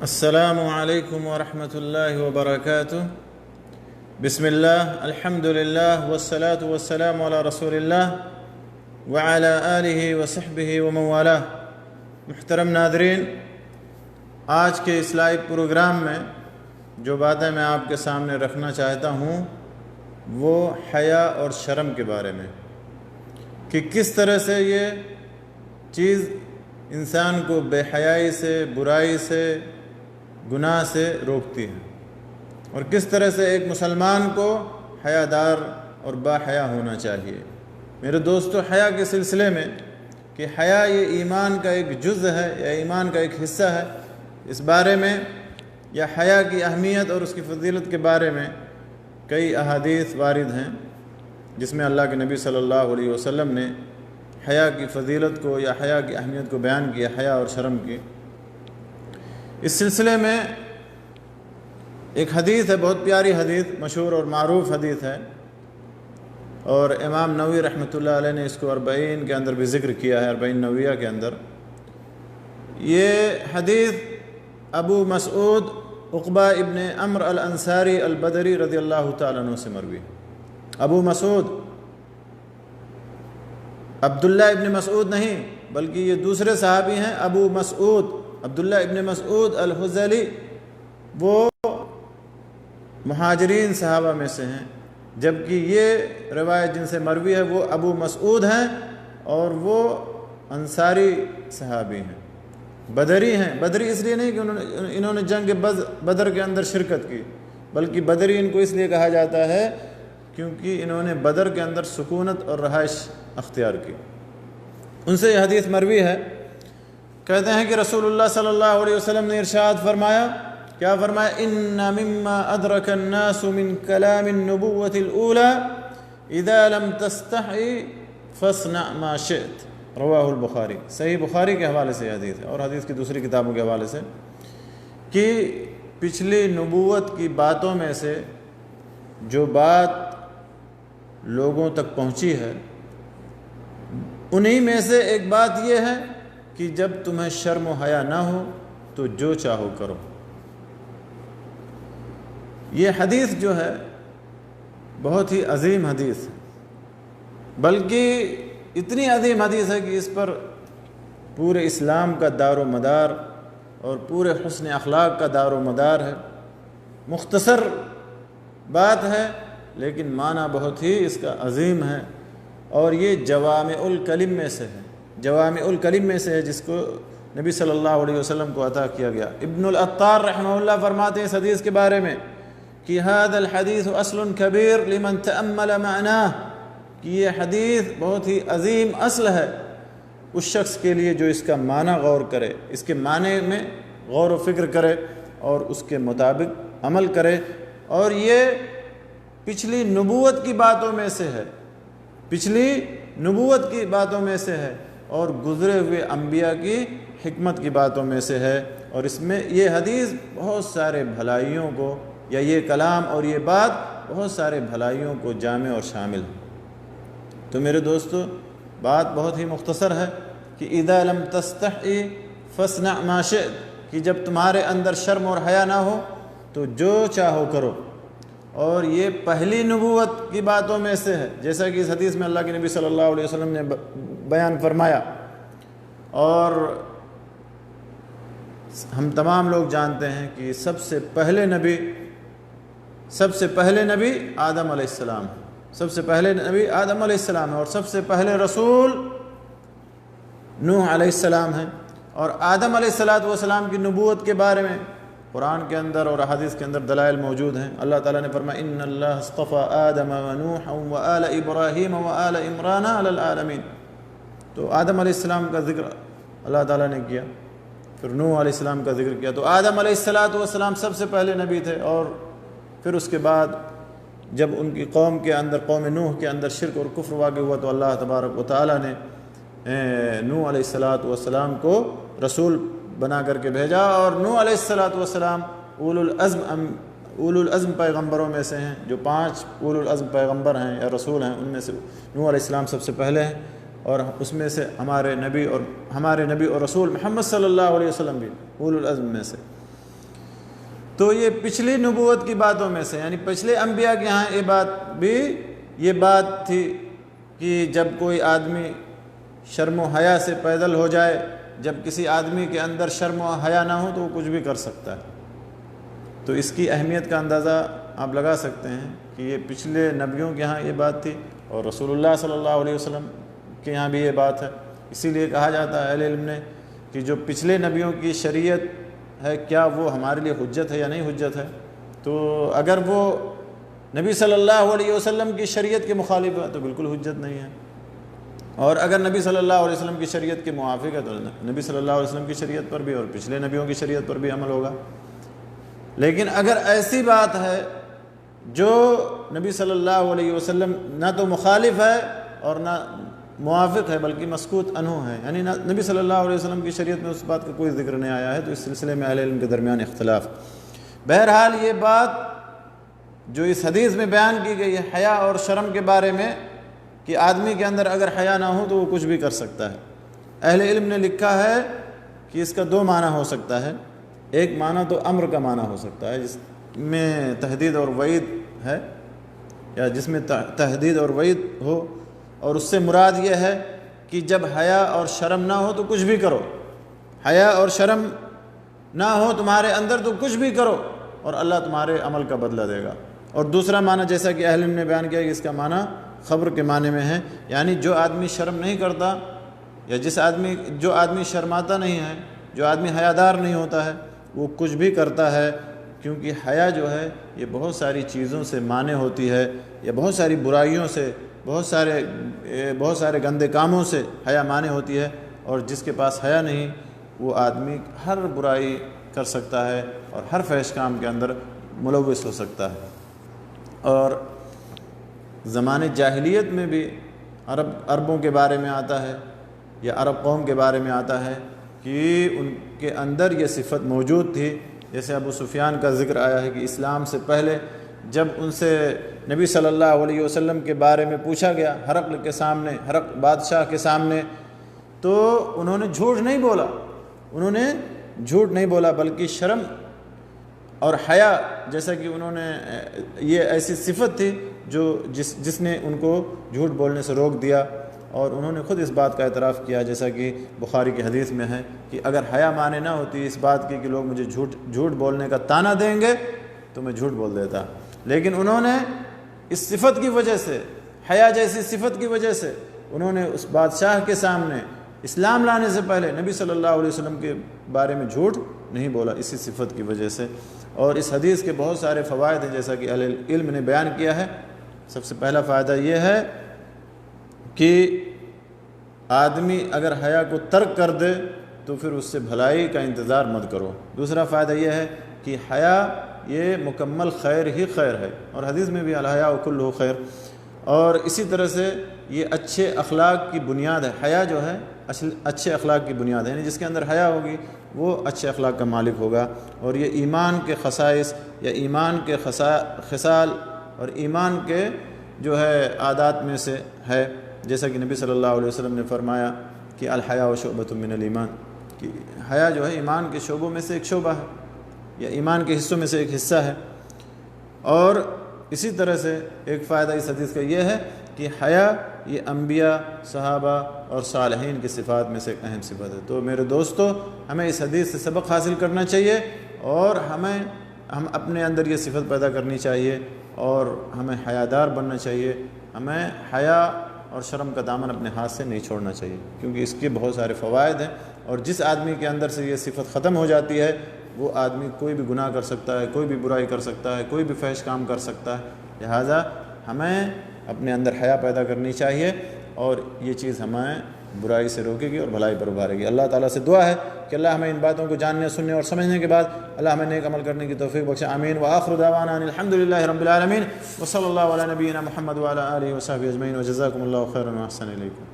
السلام علیکم ورحمۃ اللہ وبرکاتہ۔ بسم اللہ، الحمد للہ، والصلاة والسلام علی رسول اللہ وعلی آلہ وصحبہ ومن والہ۔ محترم ناظرین، آج کے اس لائیو پروگرام میں جو باتیں میں آپ کے سامنے رکھنا چاہتا ہوں وہ حیا اور شرم کے بارے میں، کہ کس طرح سے یہ چیز انسان کو بے حیائی سے، برائی سے، گناہ سے روکتی ہے، اور کس طرح سے ایک مسلمان کو حیادار اور با حیا ہونا چاہیے۔ میرے دوستو، حیا کے سلسلے میں کہ حیا یہ ایمان کا ایک جز ہے یا ایمان کا ایک حصہ ہے، اس بارے میں یا حیا کی اہمیت اور اس کی فضیلت کے بارے میں کئی احادیث وارد ہیں، جس میں اللہ کے نبی صلی اللہ علیہ وسلم نے حیا کی فضیلت کو یا حیا کی اہمیت کو بیان کیا، حیا اور شرم کی۔ اس سلسلے میں ایک حدیث ہے، بہت پیاری حدیث، مشہور اور معروف حدیث ہے، اور امام نووی رحمۃ اللہ علیہ نے اس کو 40 کے اندر بھی ذکر کیا ہے، 40 نوویہ کے اندر۔ یہ حدیث ابو مسعود عقبہ ابن عمرو الانصاری البدری رضی اللہ تعالیٰ عنہ سے مروی۔ ابو مسعود عبداللہ ابن مسعود نہیں، بلکہ یہ دوسرے صحابی ہیں، ابو مسعود عبداللہ ابن مسعود الحذلی، وہ مہاجرین صحابہ میں سے ہیں، جبکہ یہ روایت جن سے مروی ہے وہ ابو مسعود ہیں اور وہ انصاری صحابی ہیں، بدری ہیں۔ بدری اس لیے نہیں کہ انہوں نے جنگ بدر کے اندر شرکت کی، بلکہ بدری ان کو اس لیے کہا جاتا ہے کیونکہ انہوں نے بدر کے اندر سکونت اور رہائش اختیار کی۔ ان سے یہ حدیث مروی ہے، کہتے ہیں کہ رسول اللہ صلی اللہ علیہ وسلم نے ارشاد فرمایا، کیا فرمایا؟ ان مما ادرک الناس من کلام النبوۃ الاولى اذا لم تستحی فاصنع ما شئت، رواہ البخاری۔ صحیح بخاری کے حوالے سے یہ حدیث ہے، اور حدیث کی دوسری کتابوں کے حوالے سے، کہ پچھلی نبوت کی باتوں میں سے جو بات لوگوں تک پہنچی ہے، انہی میں سے ایک بات یہ ہے کہ جب تمہیں شرم و حیا نہ ہو تو جو چاہو کرو۔ یہ حدیث جو ہے بہت ہی عظیم حدیث ہے، بلکہ اتنی عظیم حدیث ہے کہ اس پر پورے اسلام کا دار و مدار اور پورے حسن اخلاق کا دار و مدار ہے۔ مختصر بات ہے لیکن معنی بہت ہی اس کا عظیم ہے، اور یہ جوامع الکلم میں سے ہے، جوامع الکلم میں سے ہے، جس کو نبی صلی اللہ علیہ وسلم کو عطا کیا گیا۔ ابن العطار رحمہ اللہ فرماتے ہیں اس حدیث کے بارے میں کہ هذا الحدیث اصل کبیر لمن تأمل معناه، کہ یہ حدیث بہت ہی عظیم اصل ہے اس شخص کے لیے جو اس کا معنی غور کرے، اس کے معنی میں غور و فکر کرے اور اس کے مطابق عمل کرے۔ اور یہ پچھلی نبوت کی باتوں میں سے ہے، پچھلی نبوت کی باتوں میں سے ہے، اور گزرے ہوئے انبیاء کی حکمت کی باتوں میں سے ہے، اور اس میں یہ حدیث بہت سارے بھلائیوں کو، یا یہ کلام اور یہ بات بہت سارے بھلائیوں کو جامع اور شامل ہے۔ تو میرے دوستو، بات بہت ہی مختصر ہے کہ اذا لم تستحی فاصنع ما شئت، کہ جب تمہارے اندر شرم اور حیا نہ ہو تو جو چاہو کرو، اور یہ پہلی نبوت کی باتوں میں سے ہے، جیسا کہ اس حدیث میں اللہ کے نبی صلی اللہ علیہ وسلم نے بیان فرمایا۔ اور ہم تمام لوگ جانتے ہیں کہ سب سے پہلے نبی آدم علیہ السلام، سب سے پہلے نبی آدم علیہ السلام ہے، اور سب سے پہلے رسول نوح علیہ السلام ہیں۔ اور آدم علیہ السلام کی نبوت کے بارے میں قرآن کے اندر اور احادیث کے اندر دلائل موجود ہیں۔ اللہ تعالیٰ نے فرمایا ان اللہ اصطفى آدم ونوحا وآل ابراہیم وآل عمران علی العالمین۔ تو آدم علیہ السلام کا ذکر اللہ تعالیٰ نے کیا، پھر نوح علیہ السلام کا ذکر کیا۔ تو آدم علیہ السلام سب سے پہلے نبی تھے، اور پھر اس کے بعد جب ان کی قوم کے اندر، قوم نوح کے اندر شرک اور کفر واقع ہوا تو اللہ تبارک و تعالیٰ نے نوح علیہ السلام کو رسول بنا کر کے بھیجا، اور نوح علیہ السلام اولو العزم پیغمبروں میں سے ہیں، جو 5 اولو العزم پیغمبر ہیں یا رسول ہیں، ان میں سے نوح علیہ السلام سب سے پہلے ہیں، اور اس میں سے ہمارے نبی اور رسول محمد صلی اللہ علیہ وسلم بھی اولو العزم میں سے۔ تو یہ پچھلی نبوت کی باتوں میں سے، یعنی پچھلے انبیاء کے ہاں یہ بات تھی کہ جب کوئی آدمی شرم و حیا سے پیدل ہو جائے، جب کسی آدمی کے اندر شرم و حیا نہ ہو تو وہ کچھ بھی کر سکتا ہے۔ تو اس کی اہمیت کا اندازہ آپ لگا سکتے ہیں کہ یہ پچھلے نبیوں کے ہاں یہ بات تھی، اور رسول اللہ صلی اللہ علیہ وسلم کے یہاں بھی یہ بات ہے۔ اسی لیے کہا جاتا ہے اہل علم نے کہ جو پچھلے نبیوں کی شریعت ہے، کیا وہ ہمارے لیے حجت ہے یا نہیں حجت ہے؟ تو اگر وہ نبی صلی اللہ علیہ وسلم کی شریعت کے مخالف ہے تو بالکل حجت نہیں ہے، اور اگر نبی صلی اللہ علیہ وسلم کی شریعت کے موافق ہے تو نبی صلی اللہ علیہ وسلم کی شریعت پر بھی اور پچھلے نبیوں کی شریعت پر بھی عمل ہوگا۔ لیکن اگر ایسی بات ہے جو نبی صلی اللہ علیہ وسلم نہ تو مخالف ہے اور نہ موافق ہے بلکہ مسکوت عنہ ہے، یعنی نبی صلی اللہ علیہ وسلم کی شریعت میں اس بات کا کوئی ذکر نہیں آیا ہے، تو اس سلسلے میں اہل علم کے درمیان اختلاف۔ بہرحال یہ بات جو اس حدیث میں بیان کی گئی ہے حیا اور شرم کے بارے میں، کہ آدمی کے اندر اگر حیا نہ ہو تو وہ کچھ بھی کر سکتا ہے، اہل علم نے لکھا ہے کہ اس کا دو معنی ہو سکتا ہے۔ ایک معنی تو امر کا معنی ہو سکتا ہے جس میں تہدید اور وعید ہے، یا جس میں تہدید اور وعید ہو، اور اس سے مراد یہ ہے کہ جب حیا اور شرم نہ ہو تو کچھ بھی کرو، حیا اور شرم نہ ہو تمہارے اندر تو کچھ بھی کرو اور اللہ تمہارے عمل کا بدلہ دے گا۔ اور دوسرا معنی جیسا کہ اہل علم نے بیان کیا کہ اس کا معنی خبر کے معنی میں ہے، یعنی جو آدمی شرم نہیں کرتا، یا جو آدمی شرماتا نہیں ہے، جو آدمی حیادار نہیں ہوتا ہے، وہ کچھ بھی کرتا ہے، کیونکہ حیا جو ہے یہ بہت ساری چیزوں سے مانع ہوتی ہے، یا بہت ساری برائیوں سے، بہت سارے گندے کاموں سے حیا مانع ہوتی ہے، اور جس کے پاس حیا نہیں وہ آدمی ہر برائی کر سکتا ہے اور ہر فحش کام کے اندر ملوث ہو سکتا ہے۔ اور زمانے جاہلیت میں بھی عربوں کے بارے میں آتا ہے، یا عرب قوم کے بارے میں آتا ہے کہ ان کے اندر یہ صفت موجود تھی، جیسے ابو سفیان کا ذکر آیا ہے کہ اسلام سے پہلے جب ان سے نبی صلی اللہ علیہ وسلم کے بارے میں پوچھا گیا ہرقل کے سامنے، ہرقل بادشاہ کے سامنے، تو انہوں نے جھوٹ نہیں بولا بلکہ شرم اور حیا، جیسا کہ انہوں نے یہ ایسی صفت تھی جس نے ان کو جھوٹ بولنے سے روک دیا، اور انہوں نے خود اس بات کا اعتراف کیا، جیسا کہ بخاری کی حدیث میں ہے کہ اگر حیا معنی نہ ہوتی اس بات کی کہ لوگ مجھے جھوٹ بولنے کا طعنہ دیں گے تو میں جھوٹ بول دیتا، لیکن انہوں نے اس صفت کی وجہ سے، حیا جیسی صفت کی وجہ سے، انہوں نے اس بادشاہ کے سامنے اسلام لانے سے پہلے نبی صلی اللہ علیہ وسلم کے بارے میں جھوٹ نہیں بولا، اسی صفت کی وجہ سے۔ اور اس حدیث کے بہت سارے فوائد ہیں جیسا کہ اہل علم نے بیان کیا ہے۔ سب سے پہلا فائدہ یہ ہے کہ آدمی اگر حیا کو ترک کر دے تو پھر اس سے بھلائی کا انتظار مت کرو۔ دوسرا فائدہ یہ ہے کہ حیا یہ مکمل خیر ہی خیر ہے، اور حدیث میں بھی الحیاء کلہ خیر، اور اسی طرح سے یہ اچھے اخلاق کی بنیاد ہے۔ حیا جو ہے اچھے اخلاق کی بنیاد ہے، یعنی جس کے اندر حیا ہوگی وہ اچھے اخلاق کا مالک ہوگا، اور یہ ایمان کے خصائص یا ایمان کے خصال اور ایمان کے جو ہے عادات میں سے ہے، جیسا کہ نبی صلی اللہ علیہ وسلم نے فرمایا کہ الحیاء شعبۃ من الایمان، کہ حیا جو ہے ایمان کے شعبوں میں سے ایک شعبہ ہے، یا ایمان کے حصوں میں سے ایک حصہ ہے۔ اور اسی طرح سے ایک فائدہ اس حدیث کا یہ ہے کہ حیا یہ انبیاء، صحابہ اور صالحین کی صفات میں سے ایک اہم صفت ہے۔ تو میرے دوستو، ہمیں اس حدیث سے سبق حاصل کرنا چاہیے، اور ہم اپنے اندر یہ صفت پیدا کرنی چاہیے، اور ہمیں حیادار بننا چاہیے۔ ہمیں حیا اور شرم کا دامن اپنے ہاتھ سے نہیں چھوڑنا چاہیے، کیونکہ اس کے بہت سارے فوائد ہیں، اور جس آدمی کے اندر سے یہ صفت ختم ہو جاتی ہے وہ آدمی کوئی بھی گناہ کر سکتا ہے، کوئی بھی برائی کر سکتا ہے، کوئی بھی فحش کام کر سکتا ہے۔ لہٰذا ہمیں اپنے اندر حیا پیدا کرنی چاہیے، اور یہ چیز ہمیں برائی سے روکے گی اور بھلائی پر ابھارے گی۔ اللہ تعالیٰ سے دعا ہے کہ اللہ ہمیں ان باتوں کو جاننے، سننے اور سمجھنے کے بعد اللہ ہمیں نیک عمل کرنے کی توفیق بخشے۔ آمین۔ وآخر دعوانا ان الحمدللہ رب العالمین، وصلی اللہ علی نبینا محمد وعلی آلہ وصحبہ اجمعین، وجزاکم اللہ خیرا واحسن الیکم۔